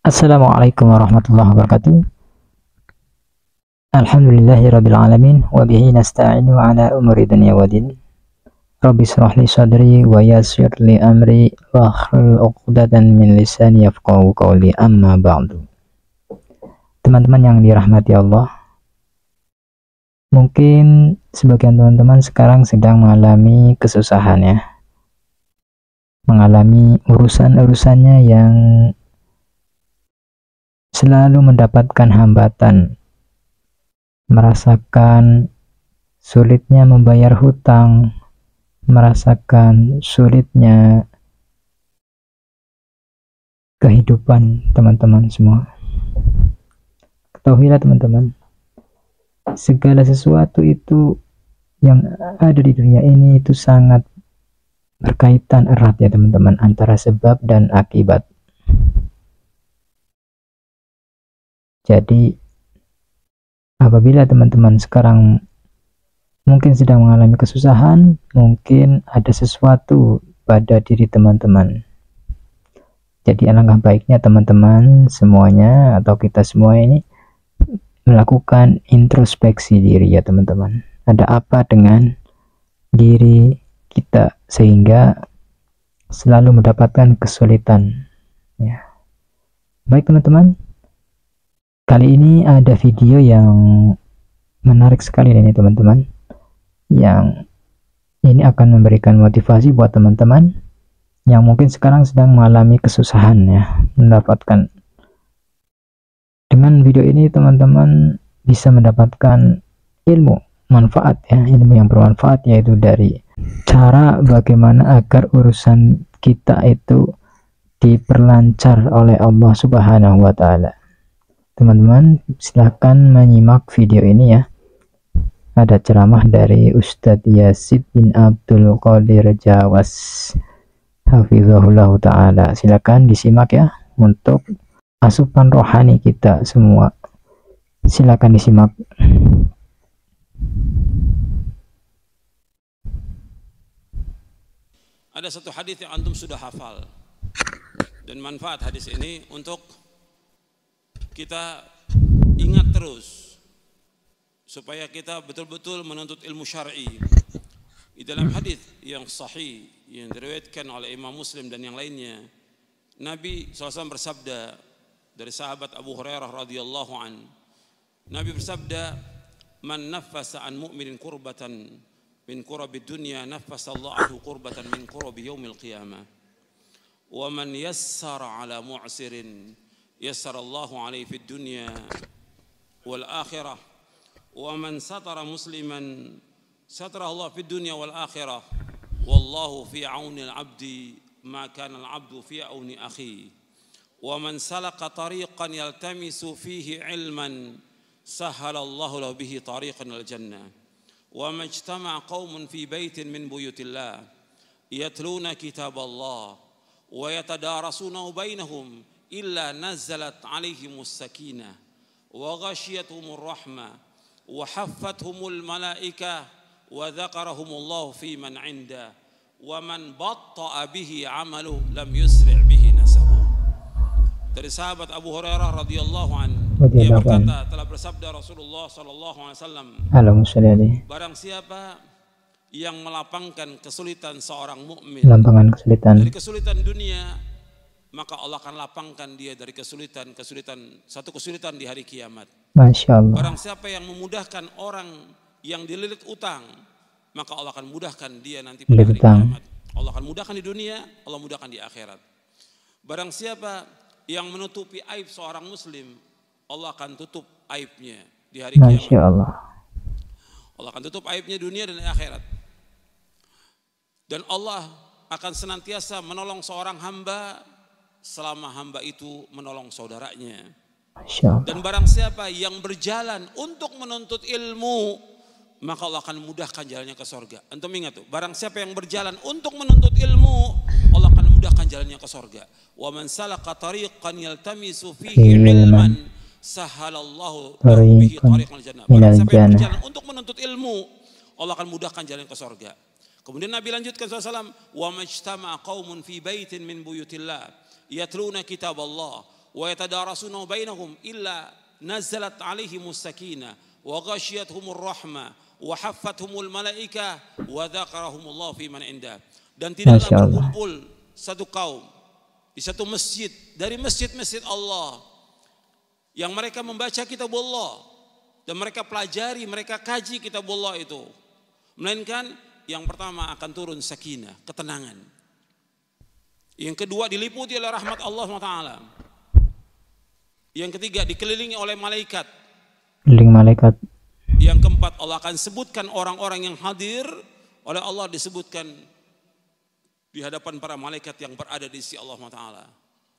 Assalamualaikum warahmatullahi wabarakatuh. Alhamdulillahirrabbilalamin. Wabihi nasta'inu ala umuri dunya wadin. Rabbi shrah li sadri wa yassir li amri wa hlul 'uqdatam min lisani yafqahu qawli, amma ba'du. Teman-teman yang dirahmati Allah, mungkin sebagian teman-teman sekarang sedang mengalami kesusahan ya, mengalami urusan-urusannya yang selalu mendapatkan hambatan, merasakan sulitnya membayar hutang, merasakan sulitnya kehidupan teman-teman semua. Ketahuilah teman-teman, segala sesuatu itu yang ada di dunia ini itu sangat berkaitan erat ya teman-teman, antara sebab dan akibat. Jadi apabila teman-teman sekarang mungkin sedang mengalami kesusahan, mungkin ada sesuatu pada diri teman-teman. Jadi alangkah baiknya teman-teman semuanya atau kita semua ini melakukan introspeksi diri ya teman-teman. Ada apa dengan diri kita sehingga selalu mendapatkan kesulitan ya. Baik teman-teman, kali ini ada video yang menarik sekali ini teman-teman, yang ini akan memberikan motivasi buat teman-teman yang mungkin sekarang sedang mengalami kesusahan ya, mendapatkan. Dengan video ini teman-teman bisa mendapatkan ilmu manfaat ya, ilmu yang bermanfaat, yaitu dari cara bagaimana agar urusan kita itu diperlancar oleh Allah Subhanahu wa Ta'ala. Teman-teman silahkan menyimak video ini ya. Ada ceramah dari Ustadz Yasid bin Abdul Qadir Jawas hafizahullah ta'ala. Silakan disimak ya, untuk asupan rohani kita semua. Silakan disimak. Ada satu hadis yang antum sudah hafal, dan manfaat hadis ini untuk kita ingat terus supaya kita betul-betul menuntut ilmu syar'i. Di dalam hadis yang sahih yang diriwayatkan oleh Imam Muslim dan yang lainnya, Nabi SAW bersabda dari sahabat Abu Hurairah radhiyallahu an, Nabi bersabda, "Man naffasa an mu'minin kurbatan min kurabi dunya, naffasa Allah anhu kurbatan min kurabi yaumil qiyamah. Wa man yassara ala mu'sirin yassara Allahu alaihi fid dunya wal akhirah. Wa man satara musliman satara Allah fid dunya wal akhirah. Wallahu fi auni al-'abdi ma kana al-'abdu fi auni akhi. Wa man salaka tariqan yaltamisu fihi 'ilman sahhala Allahu lahu bihi tariqan al-jannah. Wa ma ijtama'a qaumun fi baitin min buyutillah yatluna kitab Allah wa yatadarasunahu bainahum illa nazalat alaihimus sakinah wa ghashiyatuhumur rahmah wa haffathumul malaikah wa dzakarahumullahu fi man 'inda wa man batta'a bihi 'amaluhu lam yusri' bihi nasabu." Dari sahabat Abu Hurairah radhiyallahu anhu, dia berkata, telah bersabda Rasulullah sallallahu alaihi wasallam, barang siapa yang melapangkan kesulitan seorang mukmin dari kesulitan dunia, maka Allah akan lapangkan dia dari satu kesulitan di hari kiamat. Masya Allah. Barang siapa yang memudahkan orang yang dililit utang, maka Allah akan mudahkan dia nanti pada hari kiamat. Allah akan mudahkan di dunia, Allah mudahkan di akhirat. Barang siapa yang menutupi aib seorang muslim, Allah akan tutup aibnya di hari kiamat. Masya Allah. Allah akan tutup aibnya dunia dan akhirat. Dan Allah akan senantiasa menolong seorang hamba selama hamba itu menolong saudaranya. Dan barang siapa yang berjalan untuk menuntut ilmu, maka Allah akan mudahkan jalannya ke surga. Antum ingat tuh, barang siapa yang berjalan untuk menuntut ilmu, Allah akan mudahkan jalannya ke surga. Wa man salaka tariqan yaltamisu fihi ilman sahhalallahu lahu bihi tariqal jannah. Barang siapa yang berjalan untuk menuntut ilmu, Allah akan mudahkan jalan ke surga. Kemudian Nabi lanjutkan SAW, wa majtama'a qaumun fi baitin min buyutillah yatluna kitab Allah wa yatadarasuna bainahum illa nazalat alaihimus sakinah wa ghasyiyatuhumur rahmah wa haffathumul malaikah wa dzakarahumullah fi man indah. Dan tidaklah berkumpul satu kaum di satu masjid dari masjid-masjid Allah yang mereka membaca kitab Allah dan mereka pelajari, mereka kaji kitab Allah itu, melainkan yang pertama akan turun sakinah, ketenangan. Yang kedua diliputi oleh rahmat Allah SWT. Yang ketiga dikelilingi oleh malaikat. Keliling malaikat. Yang keempat Allah akan sebutkan orang-orang yang hadir oleh Allah, disebutkan di hadapan para malaikat yang berada di sisi Allah SWT.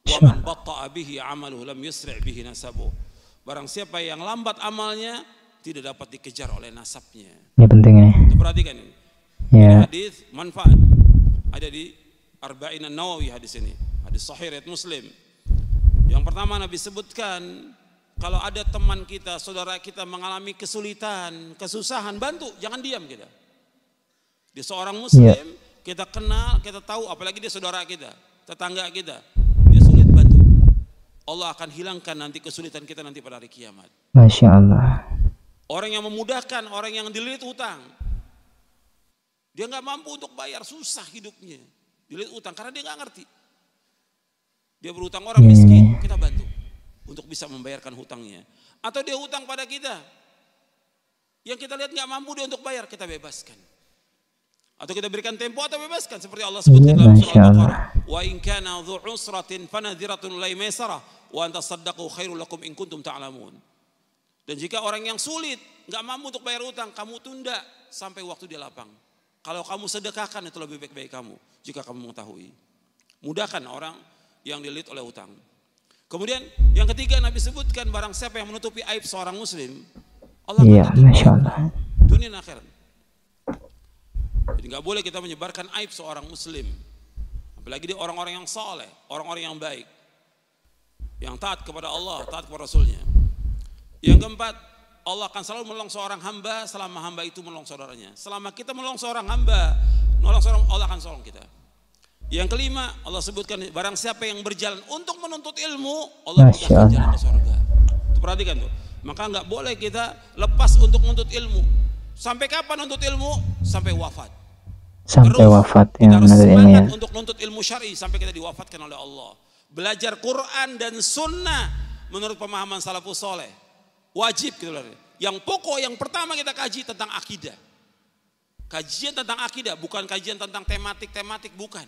Wa man batta'a bihi 'amaluhu lam yusri' bihi nasabuh. Barang siapa yang lambat amalnya tidak dapat dikejar oleh nasabnya. Ini penting ini. Perhatikan ini. Ya. Ini hadis manfaat. Ada di Arba'in An-Nawawi hadis ini. Hadis sahih riwayat Muslim. Yang pertama Nabi sebutkan, kalau ada teman kita, saudara kita mengalami kesulitan, kesusahan, bantu, jangan diam kita. Dia seorang muslim, kita kenal, kita tahu, apalagi dia saudara kita, tetangga kita, dia sulit, bantu. Allah akan hilangkan nanti kesulitan kita nanti pada hari kiamat. Masya Allah. Orang yang memudahkan, orang yang dililit utang, dia nggak mampu untuk bayar, susah hidupnya, dililit utang karena dia nggak ngerti. Dia berutang orang miskin, kita bantu untuk bisa membayarkan hutangnya. Atau dia hutang pada kita, yang kita lihat nggak mampu dia untuk bayar, kita bebaskan. Atau kita berikan tempo atau bebaskan, seperti Allah sebutkan dalam surah Al-Baqarah, wa in kana dzu usratin fanadhiratun ilai maisarah wa an tasaddaqu khairul lakum in kuntum ta'lamun. Dan jika orang yang sulit nggak mampu untuk bayar hutang, kamu tunda sampai waktu dia lapang. Kalau kamu sedekahkan itu lebih baik bagi kamu jika kamu mengetahui. Mudahkan orang yang dililit oleh hutang. Kemudian yang ketiga Nabi sebutkan, barang siapa yang menutupi aib seorang muslim, Allah akan tutup dunia dan akhirat. Jadi nggak boleh kita menyebarkan aib seorang muslim, apalagi dia orang-orang yang saleh, orang-orang yang baik, yang taat kepada Allah, taat kepada Rasulnya. Yang keempat, Allah akan selalu menolong seorang hamba selama hamba itu menolong saudaranya. Selama kita menolong seorang hamba, menolong seorang, Allah akan tolong kita. Yang kelima, Allah sebutkan, barang siapa yang berjalan untuk menuntut ilmu, Allah mudahkan jalan ke surga. Itu perhatikan tuh. Maka nggak boleh kita lepas untuk menuntut ilmu. Sampai kapan nuntut ilmu? Sampai wafat. Sampai terus, wafat kita yang harus menuntut ilmu semangat ya. untuk menuntut ilmu syar'i sampai kita diwafatkan oleh Allah. Belajar Quran dan Sunnah menurut pemahaman salafus soleh. Wajib gitu loh. Yang pokok yang pertama kita kaji tentang akidah. Kajian tentang akidah, bukan kajian tentang tematik-tematik, bukan.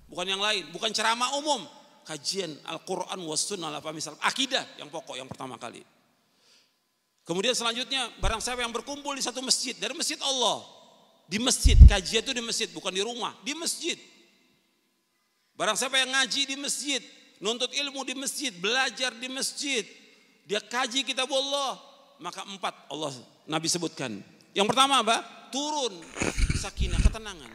Bukan yang lain, bukan ceramah umum. Kajian Al-Quran was Sunnah, akidah yang pokok yang pertama kali. Kemudian selanjutnya, barang siapa yang berkumpul di satu masjid, dari masjid Allah, di masjid, kajian itu di masjid, bukan di rumah, di masjid. Barang siapa yang ngaji di masjid, nuntut ilmu di masjid, belajar di masjid, dia kaji kitab Allah, maka 4 Allah Nabi sebutkan. Yang pertama apa? Turun sakinah, ketenangan.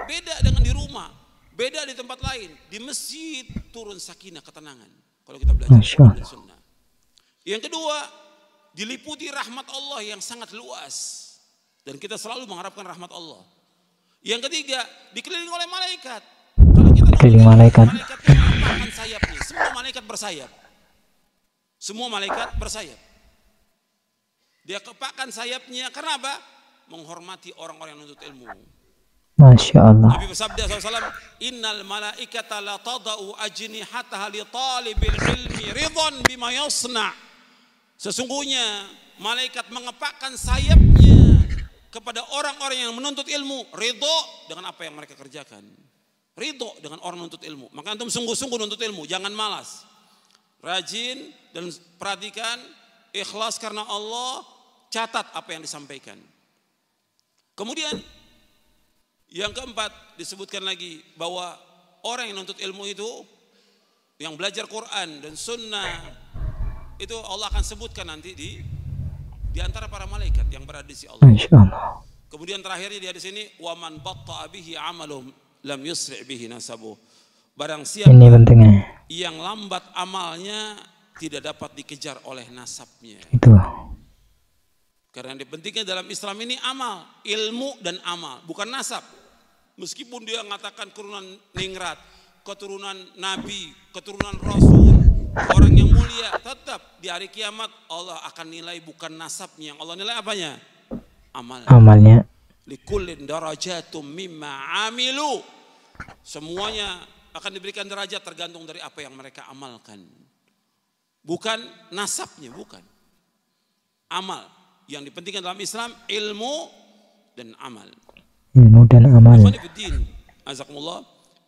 Beda dengan di rumah, beda di tempat lain. Di masjid turun sakinah, ketenangan. Kalau kita belajar Quran dan Sunnah. Yang kedua, diliputi rahmat Allah yang sangat luas. Dan kita selalu mengharapkan rahmat Allah. Yang ketiga, dikelilingi oleh malaikat. Kalau kita dikelilingi malaikat mengepakkan sayapnya. Semua malaikat bersayap. Semua malaikat bersayap. Dia kepakkan sayapnya karena apa? Menghormati orang-orang yang menuntut ilmu. Masya Allah. Nabi bersabda SAW, innal malaikata la tada'u ajnihataha li talibil ilmi ridhan bima yasna'. Sesungguhnya malaikat mengepakkan sayapnya kepada orang-orang yang menuntut ilmu, ridho dengan apa yang mereka kerjakan. Ridho dengan orang menuntut ilmu. Maka antum sungguh-sungguh menuntut ilmu, jangan malas. Rajin dan perhatikan, ikhlas karena Allah, catat apa yang disampaikan. Kemudian yang keempat disebutkan lagi bahwa orang yang menuntut ilmu itu, yang belajar Quran dan Sunnah, itu Allah akan sebutkan nanti di antara para malaikat yang berada di sisi Allah. Insyaallah. Kemudian terakhirnya dia di sini, wa man batta'a bihi 'amaluhum lam yusri' bihi nasabuh. Barang siapa ini pentingnya yang lambat amalnya tidak dapat dikejar oleh nasabnya. Itu. Karena yang pentingnya dalam Islam ini amal, ilmu dan amal, bukan nasab. Meskipun dia mengatakan keturunan ningrat, keturunan nabi, keturunan rasul, orang yang mulia tetap di hari kiamat Allah akan nilai bukan nasabnya, yang Allah nilai apanya? Amalnya. Likullin darajatum mimma amilu. Semuanya akan diberikan derajat tergantung dari apa yang mereka amalkan. Bukan nasabnya, bukan. Amal. Yang dipentingkan dalam Islam ilmu dan amal. Ilmu dan amal. Azakumullah.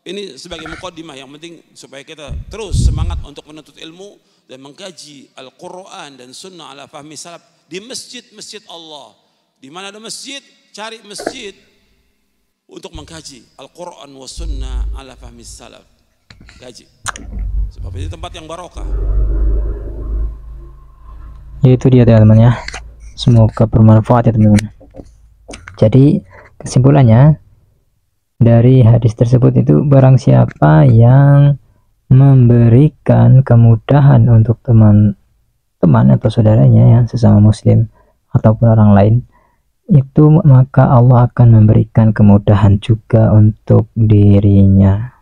Ini sebagai mukaddimah, yang penting supaya kita terus semangat untuk menuntut ilmu dan mengkaji Al-Quran dan Sunnah ala fahmi salaf di masjid-masjid Allah. Di mana ada masjid, cari masjid untuk mengkaji Al-Quran wa Sunnah ala fahmi salaf. Kaji. Sebab ini tempat yang barokah. Ya itu dia teman-teman ya. Semoga bermanfaat ya teman-teman. Jadi kesimpulannya dari hadis tersebut itu, barang siapa yang memberikan kemudahan untuk teman-teman atau saudaranya yang sesama muslim ataupun orang lain, itu maka Allah akan memberikan kemudahan juga untuk dirinya.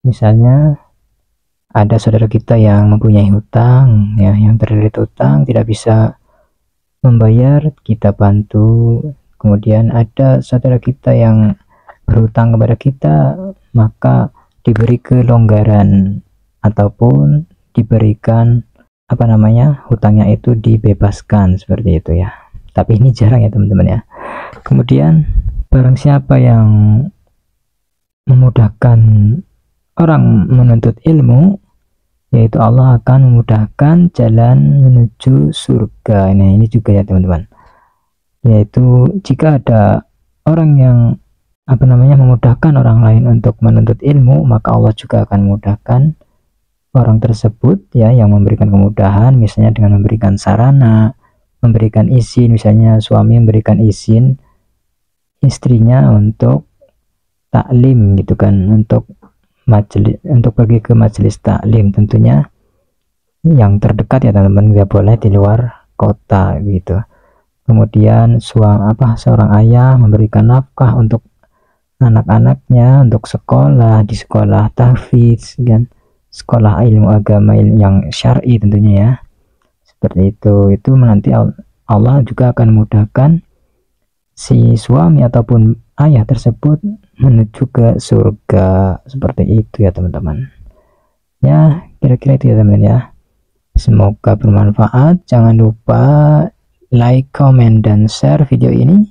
Misalnya ada saudara kita yang mempunyai hutang ya, yang terlilit hutang tidak bisa membayar, kita bantu. Kemudian ada saudara kita yang berhutang kepada kita, maka diberi kelonggaran ataupun diberikan hutangnya itu dibebaskan seperti itu ya. Tapi ini jarang ya teman-teman ya. Kemudian barang siapa yang memudahkan orang menuntut ilmu, yaitu Allah akan memudahkan jalan menuju surga. Nah ini juga ya teman-teman, yaitu jika ada orang yang memudahkan orang lain untuk menuntut ilmu, maka Allah juga akan memudahkan orang tersebut ya, yang memberikan kemudahan, misalnya dengan memberikan sarana, memberikan izin. Misalnya suami memberikan izin istrinya untuk taklim gitu kan, untuk pergi ke majelis taklim, tentunya yang terdekat ya teman-teman, nggak boleh di luar kota gitu. Kemudian seorang ayah memberikan nafkah untuk anak-anaknya untuk sekolah, di sekolah tahfidz kan, sekolah ilmu agama yang syar'i tentunya ya. Seperti itu nanti Allah juga akan memudahkan si suami ataupun ayah tersebut menuju ke surga. Seperti itu ya teman-teman ya, kira-kira itu ya teman-teman ya. Semoga bermanfaat. Jangan lupa like, comment, dan share video ini.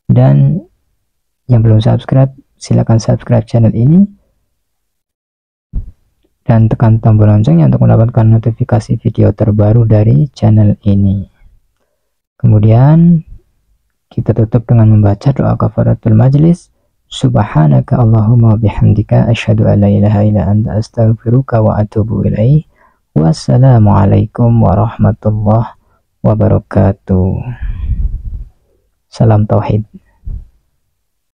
Dan yang belum subscribe, silakan subscribe channel ini dan tekan tombol loncengnya untuk mendapatkan notifikasi video terbaru dari channel ini. Kemudian kita tutup dengan membaca doa kafaratul majlis. Subhanaka Allahumma bihamdika asyhadu an la ilaha illa anta astaghfiruka wa atubu ilaih. Wassalamualaikum warahmatullahi wabarakatuh. Salam tauhid.